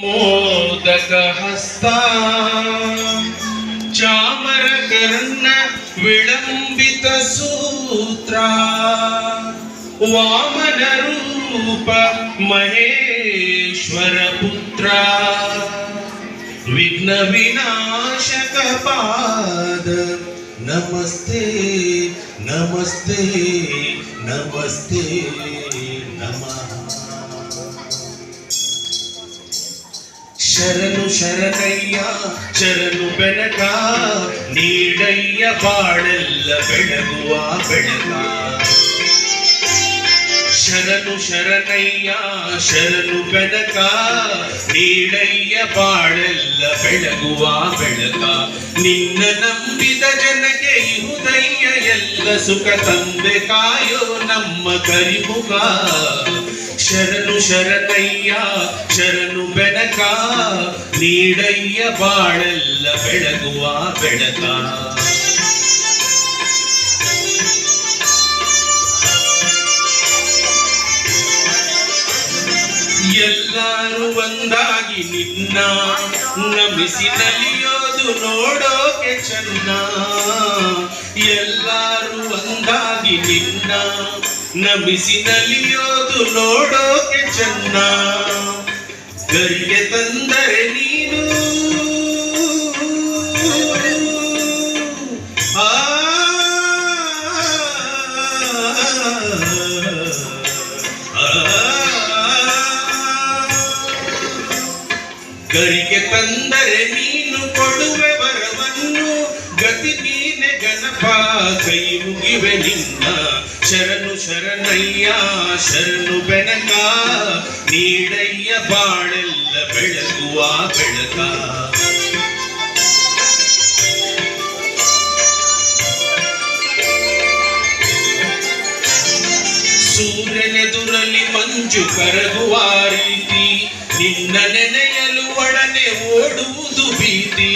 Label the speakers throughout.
Speaker 1: ಮೋದಕ ಹಸ್ತ ಚಾಮರ ಕರ್ಣ ವಿಳಂಬಿತ ಸೂತ್ರ ವಾಮನ ರೂಪ ಮಹೇಶ್ವರ ಪುತ್ರ ವಿಘ್ನ ವಿನಾಶಕ ಪಾದ ನಮಸ್ತೆ ನಮಸ್ತೆ ನಮಸ್ತೆ ನಮಃ. ಶರಣು ಶರಣಯ್ಯ ಶರಣು ಬೆನಕ ನೀಡಯ್ಯ ಬಾಳೆಲ್ಲ ಬೆಳಗುವ ಬೆಳಕ. ಶರಣು ಶರಣಯ್ಯ ಶರಣು ಬೆನಕ ನೀಡಯ್ಯ ಬಾಳೆಲ್ಲ ಬೆಳಗುವ ಬೆಳಕ. ನಿನ್ನ ನಂಬಿದ ಜನಕ್ಕೆ ಇಹುದಯ್ಯ ಎಲ್ಲ ಸುಖ ತಂದೆ ಕಾಯೋ ನಮ್ಮ ಕರಿಮುಖ. ಶರಣು ಶರಣಯ್ಯ ಶರಣು ಬೆನಕ ನೀಡಯ್ಯ ಬಾಳೆಲ್ಲ ಬೆಳಗುವ ಬೆಳಕ. ಎಲ್ಲರೂ ಒಂದಾಗಿ ನಿನ್ನ ನಮಿಸಿ ನಲಿಯೋದು ನೋಡೋಕೆ ಚೆನ್ನ. ಎಲ್ಲರೂ ಒಂದಾಗಿ ನಿನ್ನ ನಮಿಸಿ ನಲಿಯೋದು ನೋಡೋಕೆ ಚೆನ್ನ. ಗರಿಗೆ ತಂದರೆ ನೀನು ಗರಿಗೆ ತಂದರೆ ನೀನು ಕೊಡುವೆ ವರವನ್ನು. ಗತಿ ನೀನೆ ಗಣಪ ಕೈ ಮುಗಿವೆ ನಿನ್ನ. ಶರಣು ಶರಣಯ್ಯ ಶರಣು ಬೆನಕ ನೀಡಯ್ಯ ಬಾಳೆಲ್ಲ ಬೆಳಗುವ ಬೆಳಕ. ಸೂರ್ಯನೆದುರಲ್ಲಿ ಮಂಜು ಕರಗುವ ರೀತಿ ನಿನ್ನ ನೆನೆಯಲು ಒಡನೆ ಓಡುವುದು ಭೀತಿ.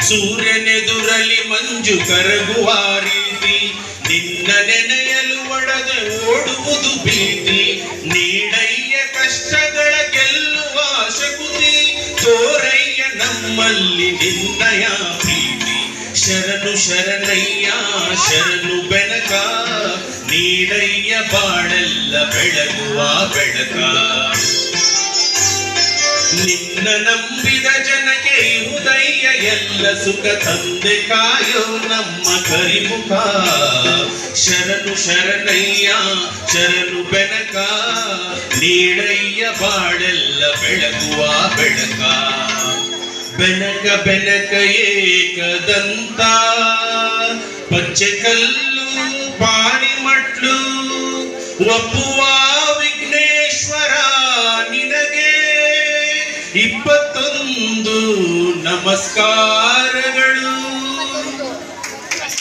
Speaker 1: ಸೂರ್ಯನೆದುರಲ್ಲಿ ಮಂಜು ಕರಗುವ ರೀತಿ ನಿನ್ನ ನೆನೆಯಲು ಒಡನೆ ಓಡುವುದು ಭೀತಿ. ನೀಡಯ್ಯ ಕಷ್ಟಗಳ ಗೆಲ್ಲುವ ಶಕ್ತಿ ತೋರಯ್ಯ ನಮ್ಮಲ್ಲಿ ನಿನ್ನಯ ಪ್ರೀತಿ. ಶರಣು ಶರಣಯ್ಯ ಶರಣು ಬೆನಕ ನೀಡಯ್ಯ ಬಾಳೆಲ್ಲ ಬೆಳಗುವ ಬೆಳಕ. ನಿನ್ನ ನಂಬಿದ ಜನಕ್ಕೆ ಇಹುದಯ್ಯ ಎಲ್ಲ ಸುಖ ತಂದೆ ಕಾಯೋ ನಮ್ಮ ಕರಿಮುಖ. ಶರಣು ಶರಣಯ್ಯ ಶರಣು ಬೆನಕ ನೀಡಯ್ಯ ಬಾಳೆಲ್ಲ ಬೆಳಗುವ ಬೆಳಕ. ಬೆನಕ ಬೆನಕ ಏಕದಂತ ಪಚ್ಚೆ ಕಲ್ಲು ಪಾಣಿಮಟ್ಲು ಒಪ್ಪುವ ವಿಘ್ನೇಶ್ವರ ನಿನಗೆ 21 ನಮಸ್ಕಾರ.